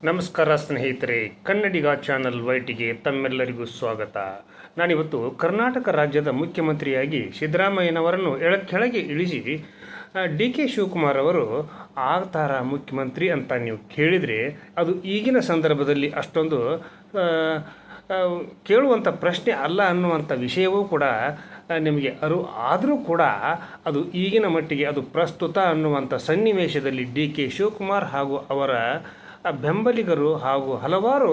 ನಮಸ್ಕಾರ ಸ್ನೇಹಿತರೆ, ಕನ್ನಡಿಗ ಚಾನಲ್ ವೈಟಿಗೆ ತಮ್ಮೆಲ್ಲರಿಗೂ ಸ್ವಾಗತ. ನಾನಿವತ್ತು ಕರ್ನಾಟಕ ರಾಜ್ಯದ ಮುಖ್ಯಮಂತ್ರಿಯಾಗಿ ಸಿದ್ದರಾಮಯ್ಯನವರನ್ನು ಕೆಳಗೆ ಇಳಿಸಿ ಡಿ ಕೆ ಶಿವಕುಮಾರ್ ಅವರು ಆಗ್ತಾರ ಮುಖ್ಯಮಂತ್ರಿ ಅಂತ ನೀವು ಕೇಳಿದರೆ ಅದು ಈಗಿನ ಸಂದರ್ಭದಲ್ಲಿ ಅಷ್ಟೊಂದು ಕೇಳುವಂಥ ಪ್ರಶ್ನೆ ಅಲ್ಲ ಅನ್ನುವಂಥ ವಿಷಯವೂ ಕೂಡ ನಿಮಗೆ ಆದರೂ ಕೂಡ ಅದು ಈಗಿನ ಮಟ್ಟಿಗೆ ಅದು ಪ್ರಸ್ತುತ ಅನ್ನುವಂಥ ಸನ್ನಿವೇಶದಲ್ಲಿ ಡಿ ಕೆ ಶಿವಕುಮಾರ್ ಹಾಗೂ ಅವರ ಬೆಂಬಲಿಗರು ಹಾಗೂ ಹಲವಾರು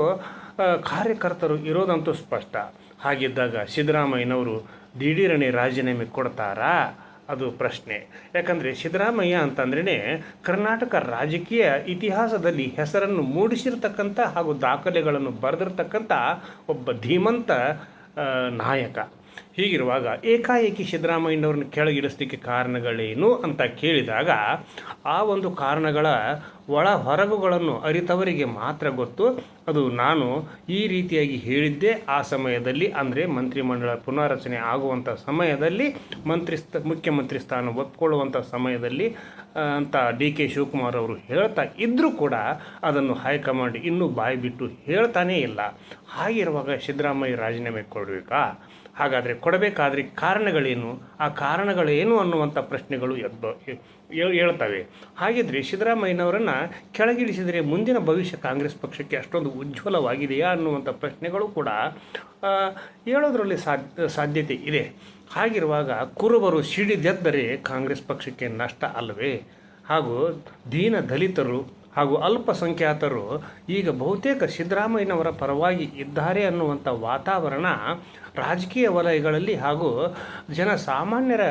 ಕಾರ್ಯಕರ್ತರು ಇರೋದಂತೂ ಸ್ಪಷ್ಟ. ಹಾಗಿದ್ದಾಗ ಸಿದ್ದರಾಮಯ್ಯನವರು ದಿಢೀರನೆ ರಾಜೀನಾಮೆ ಕೊಡ್ತಾರಾ? ಅದು ಪ್ರಶ್ನೆ. ಯಾಕಂದರೆ ಸಿದ್ದರಾಮಯ್ಯ ಅಂತಂದ್ರೇ ಕರ್ನಾಟಕ ರಾಜಕೀಯ ಇತಿಹಾಸದಲ್ಲಿ ಹೆಸರನ್ನು ಮೂಡಿಸಿರ್ತಕ್ಕಂಥ ಹಾಗೂ ದಾಖಲೆಗಳನ್ನು ಬರೆದಿರ್ತಕ್ಕಂಥ ಒಬ್ಬ ಧೀಮಂತ ನಾಯಕ. ಹೀಗಿರುವಾಗ ಏಕಾಏಕಿ ಸಿದ್ದರಾಮಯ್ಯನವ್ರನ್ನ ಕೆಳಗಿಳಿಸಲಿಕ್ಕೆ ಕಾರಣಗಳೇನು ಅಂತ ಕೇಳಿದಾಗ ಆ ಒಂದು ಕಾರಣಗಳ ಒಳ ಹೊರಗುಗಳನ್ನು ಅರಿತವರಿಗೆ ಮಾತ್ರ ಗೊತ್ತು. ಅದು ನಾನು ಈ ರೀತಿಯಾಗಿ ಹೇಳಿದ್ದೆ ಆ ಸಮಯದಲ್ಲಿ, ಅಂದರೆ ಮಂತ್ರಿಮಂಡಲ ಪುನಾರಚನೆ ಆಗುವಂಥ ಸಮಯದಲ್ಲಿ, ಮುಖ್ಯಮಂತ್ರಿ ಸ್ಥಾನ ಒಪ್ಕೊಳ್ಳುವಂಥ ಸಮಯದಲ್ಲಿ ಅಂತ ಡಿ ಕೆ ಶಿವಕುಮಾರ್ ಅವರು ಹೇಳ್ತಾ ಇದ್ದರೂ ಕೂಡ ಅದನ್ನು ಹೈಕಮಾಂಡ್ ಇನ್ನೂ ಬಾಯಿ ಬಿಟ್ಟು ಹೇಳ್ತಾನೇ ಇಲ್ಲ. ಹಾಗಿರುವಾಗ ಸಿದ್ದರಾಮಯ್ಯ ರಾಜೀನಾಮೆ ಕೊಡಬೇಕಾ? ಹಾಗಾದರೆ ಕೊಡಬೇಕಾದ್ರೆ ಕಾರಣಗಳೇನು, ಆ ಕಾರಣಗಳೇನು ಅನ್ನುವಂಥ ಪ್ರಶ್ನೆಗಳು ಹೇಳ್ತವೆ. ಹಾಗಿದ್ರೆ ಸಿದ್ದರಾಮಯ್ಯನವರನ್ನು ಕೆಳಗಿಳಿಸಿದರೆ ಮುಂದಿನ ಭವಿಷ್ಯ ಕಾಂಗ್ರೆಸ್ ಪಕ್ಷಕ್ಕೆ ಅಷ್ಟೊಂದು ಉಜ್ವಲವಾಗಿದೆಯಾ ಅನ್ನುವಂಥ ಪ್ರಶ್ನೆಗಳು ಕೂಡ ಹೇಳೋದ್ರಲ್ಲಿ ಸಾಧ್ಯತೆ ಇದೆ. ಹಾಗಿರುವಾಗ ಕುರುಬರು ಸಿಡಿದೆದ್ದರೆ ಕಾಂಗ್ರೆಸ್ ಪಕ್ಷಕ್ಕೆ ನಷ್ಟ ಅಲ್ಲವೇ? ಹಾಗೂ ದೀನ ದಲಿತರು ಹಾಗೂ ಅಲ್ಪಸಂಖ್ಯಾತರು ಈಗ ಬಹುತೇಕ ಸಿದ್ದರಾಮಯ್ಯನವರ ಪರವಾಗಿ ಇದ್ದಾರೆ ಅನ್ನುವಂಥ ವಾತಾವರಣ ರಾಜಕೀಯ ವಲಯಗಳಲ್ಲಿ ಹಾಗೂ ಜನಸಾಮಾನ್ಯರ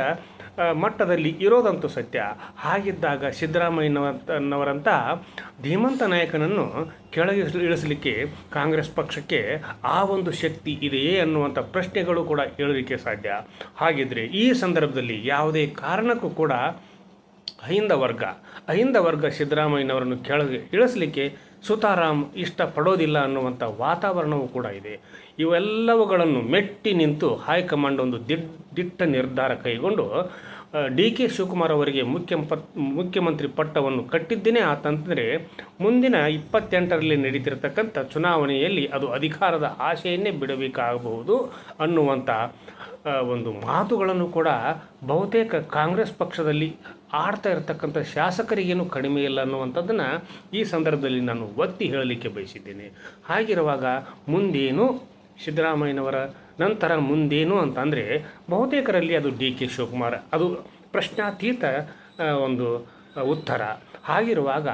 ಮಟ್ಟದಲ್ಲಿ ಇರೋದಂತೂ ಸತ್ಯ. ಹಾಗಿದ್ದಾಗ ಸಿದ್ದರಾಮಯ್ಯನವರಂಥ ಧೀಮಂತ ನಾಯಕನನ್ನು ಕೆಳಗೆ ಇಳಿಸಲಿಕ್ಕೆ ಕಾಂಗ್ರೆಸ್ ಪಕ್ಷಕ್ಕೆ ಆ ಒಂದು ಶಕ್ತಿ ಇದೆಯೇ ಅನ್ನುವಂಥ ಪ್ರಶ್ನೆಗಳು ಕೂಡ ಹೇಳಲಿಕ್ಕೆ ಸಾಧ್ಯ. ಹಾಗಿದ್ದರೆ ಈ ಸಂದರ್ಭದಲ್ಲಿ ಯಾವುದೇ ಕಾರಣಕ್ಕೂ ಕೂಡ ಅಹಿಂದ ವರ್ಗ ಸಿದ್ದರಾಮಯ್ಯನವರನ್ನು ಕೆಳಗೆ ಇಳಿಸಲಿಕ್ಕೆ ಸುತಾರಾಮ್ ಇಷ್ಟಪಡೋದಿಲ್ಲ ಅನ್ನುವಂಥ ವಾತಾವರಣವೂ ಕೂಡ ಇದೆ. ಇವೆಲ್ಲವುಗಳನ್ನು ಮೆಟ್ಟಿ ನಿಂತು ಹೈಕಮಾಂಡ್ ಒಂದು ದಿಟ್ಟ ನಿರ್ಧಾರ ಕೈಗೊಂಡು ಡಿ ಕೆ ಶಿವಕುಮಾರ್ ಅವರಿಗೆ ಮುಖ್ಯಮಂತ್ರಿ ಪಟ್ಟವನ್ನು ಕಟ್ಟಿದ್ದೇನೆ ಆತಂತಂದರೆ ಮುಂದಿನ 28ರಲ್ಲಿ ನಡೀತಿರತಕ್ಕಂಥ ಚುನಾವಣೆಯಲ್ಲಿ ಅದು ಅಧಿಕಾರದ ಆಶೆಯನ್ನೇ ಬಿಡಬೇಕಾಗಬಹುದು ಅನ್ನುವಂಥ ಒಂದು ಮಾತುಗಳನ್ನು ಕೂಡ ಬಹುತೇಕ ಕಾಂಗ್ರೆಸ್ ಪಕ್ಷದಲ್ಲಿ ಆಡ್ತಾ ಇರತಕ್ಕಂಥ ಶಾಸಕರಿಗೇನು ಕಡಿಮೆ ಇಲ್ಲ ಅನ್ನುವಂಥದ್ದನ್ನು ಈ ಸಂದರ್ಭದಲ್ಲಿ ನಾನು ಒತ್ತಿ ಹೇಳಲಿಕ್ಕೆ ಬಯಸಿದ್ದೇನೆ. ಹಾಗಿರುವಾಗ ಮುಂದೇನು ಸಿದ್ದರಾಮಯ್ಯನವರ ನಂತರ ಮುಂದೇನು ಅಂತಂದರೆ ಬಹುತೇಕರಲ್ಲಿ ಅದು ಡಿ ಕೆ ಶಿವಕುಮಾರ್, ಅದು ಪ್ರಶ್ನಾತೀತ ಒಂದು ಉತ್ತರ. ಹಾಗಿರುವಾಗ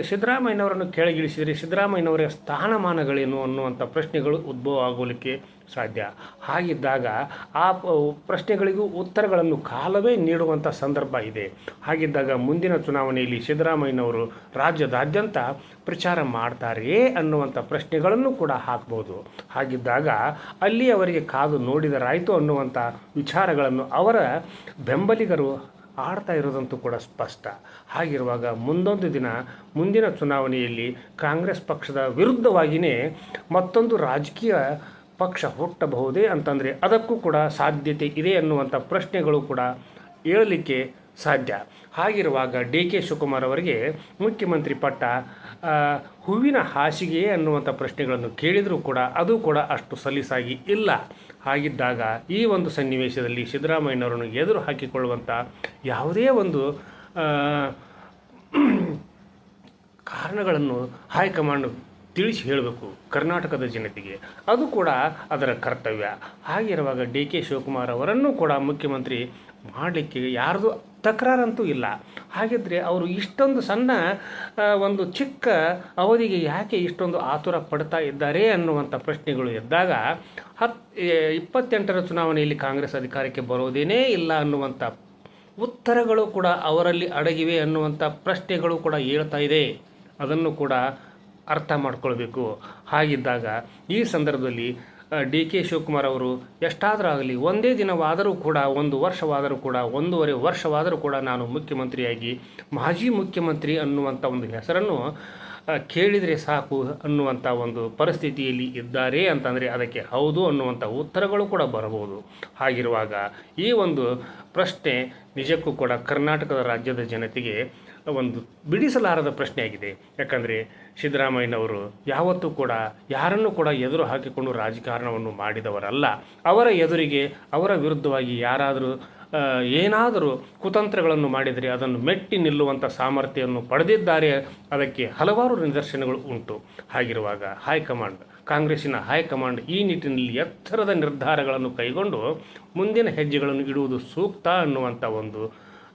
ಸಿದ್ದರಾಮಯ್ಯನವರನ್ನು ಕೆಳಗಿಳಿಸಿದರೆ ಸಿದ್ದರಾಮಯ್ಯನವರ ಸ್ಥಾನಮಾನಗಳೇನು ಅನ್ನುವಂಥ ಪ್ರಶ್ನೆಗಳು ಉದ್ಭವ ಆಗೋಲಿಕ್ಕೆ ಸಾಧ್ಯ. ಹಾಗಿದ್ದಾಗ ಆ ಪ್ರಶ್ನೆಗಳಿಗೂ ಉತ್ತರಗಳನ್ನು ಕಾಲವೇ ನೀಡುವಂಥ ಸಂದರ್ಭ ಇದೆ. ಹಾಗಿದ್ದಾಗ ಮುಂದಿನ ಚುನಾವಣೆಯಲ್ಲಿ ಸಿದ್ದರಾಮಯ್ಯನವರು ರಾಜ್ಯದಾದ್ಯಂತ ಪ್ರಚಾರ ಮಾಡ್ತಾರೆಯೇ ಅನ್ನುವಂಥ ಪ್ರಶ್ನೆಗಳನ್ನು ಕೂಡ ಹಾಕ್ಬೋದು. ಹಾಗಿದ್ದಾಗ ಅಲ್ಲಿ ಅವರಿಗೆ ಕಾದು ನೋಡಿದರಾಯಿತು ಅನ್ನುವಂಥ ವಿಚಾರಗಳನ್ನು ಅವರ ಬೆಂಬಲಿಗರು ಆಡ್ತಾ ಇರೋದಂತೂ ಕೂಡ ಸ್ಪಷ್ಟ. ಹಾಗಿರುವಾಗ ಮುಂದೊಂದು ದಿನ ಮುಂದಿನ ಚುನಾವಣೆಯಲ್ಲಿ ಕಾಂಗ್ರೆಸ್ ಪಕ್ಷದ ವಿರುದ್ಧವಾಗಿಯೇ ಮತ್ತೊಂದು ರಾಜಕೀಯ ಪಕ್ಷ ಹುಟ್ಟಬಹುದೇ ಅಂತಂದರೆ ಅದಕ್ಕೂ ಕೂಡ ಸಾಧ್ಯತೆ ಇದೆ ಅನ್ನುವಂಥ ಪ್ರಶ್ನೆಗಳು ಕೂಡ ಹೇಳಲಿಕ್ಕೆ ಸಾಧ್ಯ. ಹಾಗಿರುವಾಗ ಡಿ ಕೆ ಶಿವಕುಮಾರ್ ಅವರಿಗೆ ಮುಖ್ಯಮಂತ್ರಿ ಪಟ್ಟ ಹೂವಿನ ಹಾಸಿಗೆಯೇ ಅನ್ನುವಂಥ ಪ್ರಶ್ನೆಗಳನ್ನು ಕೇಳಿದರೂ ಕೂಡ ಅದು ಕೂಡ ಅಷ್ಟು ಸಲೀಸಾಗಿ ಇಲ್ಲ. ಹಾಗಿದ್ದಾಗ ಈ ಒಂದು ಸನ್ನಿವೇಶದಲ್ಲಿ ಸಿದ್ದರಾಮಯ್ಯನವರನ್ನು ಎದುರು ಹಾಕಿಕೊಳ್ಳುವಂಥ ಯಾವುದೇ ಒಂದು ಕಾರಣಗಳನ್ನು ಹೈಕಮಾಂಡ್ ತಿಳಿಸಿ ಹೇಳಬೇಕು ಕರ್ನಾಟಕದ ಜನತೆಗೆ, ಅದು ಕೂಡ ಅದರ ಕರ್ತವ್ಯ. ಹಾಗಿರುವಾಗ ಡಿ ಕೆ ಶಿವಕುಮಾರ್ ಅವರನ್ನು ಕೂಡ ಮುಖ್ಯಮಂತ್ರಿ ಮಾಡಲಿಕ್ಕೆ ಯಾರ್ದು ತಕರಾರಂತೂ ಇಲ್ಲ. ಹಾಗಿದ್ದರೆ ಅವರು ಇಷ್ಟೊಂದು ಸಣ್ಣ ಒಂದು ಚಿಕ್ಕ ಅವಧಿಗೆ ಯಾಕೆ ಇಷ್ಟೊಂದು ಆತುರ ಪಡ್ತಾ ಇದ್ದಾರೆ ಅನ್ನುವಂಥ ಪ್ರಶ್ನೆಗಳು ಎದ್ದಾಗ 28ರ ಚುನಾವಣೆಯಲ್ಲಿ ಕಾಂಗ್ರೆಸ್ ಅಧಿಕಾರಕ್ಕೆ ಬರೋದೇನೇ ಇಲ್ಲ ಅನ್ನುವಂಥ ಉತ್ತರಗಳು ಕೂಡ ಅವರಲ್ಲಿ ಅಡಗಿವೆ ಅನ್ನುವಂಥ ಪ್ರಶ್ನೆಗಳು ಕೂಡ ಹೇಳ್ತಾ ಇದೆ. ಅದನ್ನು ಕೂಡ ಅರ್ಥ ಮಾಡ್ಕೊಳ್ಬೇಕು. ಹಾಗಿದ್ದಾಗ ಈ ಸಂದರ್ಭದಲ್ಲಿ ಡಿ ಕೆ ಶಿವಕುಮಾರ್ ಅವರು ಎಷ್ಟಾದರೂ ಆಗಲಿ, ಒಂದೇ ದಿನವಾದರೂ ಕೂಡ, 1 ವರ್ಷವಾದರೂ ಕೂಡ, 1.5 ವರ್ಷವಾದರೂ ಕೂಡ ನಾನು ಮುಖ್ಯಮಂತ್ರಿಯಾಗಿ ಮಾಜಿ ಮುಖ್ಯಮಂತ್ರಿ ಅನ್ನುವಂಥ ಒಂದು ಹೆಸರನ್ನು ಕೇಳಿದರೆ ಸಾಕು ಅನ್ನುವಂಥ ಒಂದು ಪರಿಸ್ಥಿತಿಯಲ್ಲಿ ಇದ್ದಾರೆ ಅಂತಂದರೆ ಅದಕ್ಕೆ ಹೌದು ಅನ್ನುವಂಥ ಉತ್ತರಗಳು ಕೂಡ ಬರಬಹುದು. ಹಾಗಿರುವಾಗ ಈ ಒಂದು ಪ್ರಶ್ನೆ ನಿಜಕ್ಕೂ ಕೂಡ ಕರ್ನಾಟಕದ ರಾಜ್ಯದ ಜನತೆಗೆ ಒಂದು ಬಿಡಿಸಲಾರದ ಪ್ರಶ್ನೆಯಾಗಿದೆ. ಯಾಕಂದರೆ ಸಿದ್ದರಾಮಯ್ಯನವರು ಯಾವತ್ತೂ ಕೂಡ ಯಾರನ್ನೂ ಕೂಡ ಎದುರು ಹಾಕಿಕೊಂಡು ರಾಜಕಾರಣವನ್ನು ಮಾಡಿದವರಲ್ಲ. ಅವರ ಎದುರಿಗೆ ಅವರ ವಿರುದ್ಧವಾಗಿ ಯಾರಾದರೂ ಏನಾದರೂ ಕುತಂತ್ರಗಳನ್ನು ಮಾಡಿದರೆ ಅದನ್ನು ಮೆಟ್ಟಿ ನಿಲ್ಲುವಂಥ ಸಾಮರ್ಥ್ಯವನ್ನು ಪಡೆದಿದ್ದಾರೆ. ಅದಕ್ಕೆ ಹಲವಾರು ನಿದರ್ಶನಗಳು ಉಂಟು. ಹಾಗಿರುವಾಗ ಹೈಕಮಾಂಡ್, ಕಾಂಗ್ರೆಸ್ಸಿನ ಹೈಕಮಾಂಡ್ ಈ ನಿಟ್ಟಿನಲ್ಲಿ ಎತ್ತರದ ನಿರ್ಧಾರಗಳನ್ನು ಕೈಗೊಂಡು ಮುಂದಿನ ಹೆಜ್ಜೆಗಳನ್ನು ಇಡುವುದು ಸೂಕ್ತ ಅನ್ನುವಂಥ ಒಂದು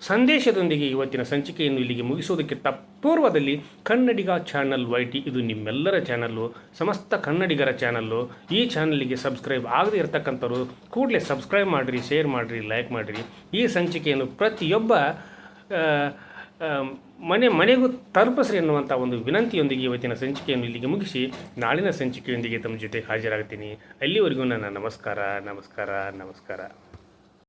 ಸಂದೇಶದೊಂದಿಗೆ ಇವತ್ತಿನ ಸಂಚಿಕೆಯನ್ನು ಇಲ್ಲಿಗೆ ಮುಗಿಸುವುದಕ್ಕಿಂತ ಪೂರ್ವದಲ್ಲಿ ಕನ್ನಡಿಗ ಚಾನಲ್ YT ಇದು ನಿಮ್ಮೆಲ್ಲರ ಚಾನಲ್ಲು, ಸಮಸ್ತ ಕನ್ನಡಿಗರ ಚಾನಲ್ಲು. ಈ ಚಾನಲ್ಗೆ ಸಬ್ಸ್ಕ್ರೈಬ್ ಆಗದೇ ಇರತಕ್ಕಂಥವ್ರು ಕೂಡಲೇ ಸಬ್ಸ್ಕ್ರೈಬ್ ಮಾಡಿರಿ, ಶೇರ್ ಮಾಡಿರಿ, ಲೈಕ್ ಮಾಡಿರಿ. ಈ ಸಂಚಿಕೆಯನ್ನು ಪ್ರತಿಯೊಬ್ಬ ಮನೆಗೂ ತಲುಪಿಸ್ರಿ ಎನ್ನುವಂಥ ಒಂದು ವಿನಂತಿಯೊಂದಿಗೆ ಇವತ್ತಿನ ಸಂಚಿಕೆಯನ್ನು ಇಲ್ಲಿಗೆ ಮುಗಿಸಿ ನಾಳಿನ ಸಂಚಿಕೆಯೊಂದಿಗೆ ತಮ್ಮ ಜೊತೆ ಹಾಜರಾಗ್ತೀನಿ. ಅಲ್ಲಿವರೆಗೂ ನನ್ನ ನಮಸ್ಕಾರ.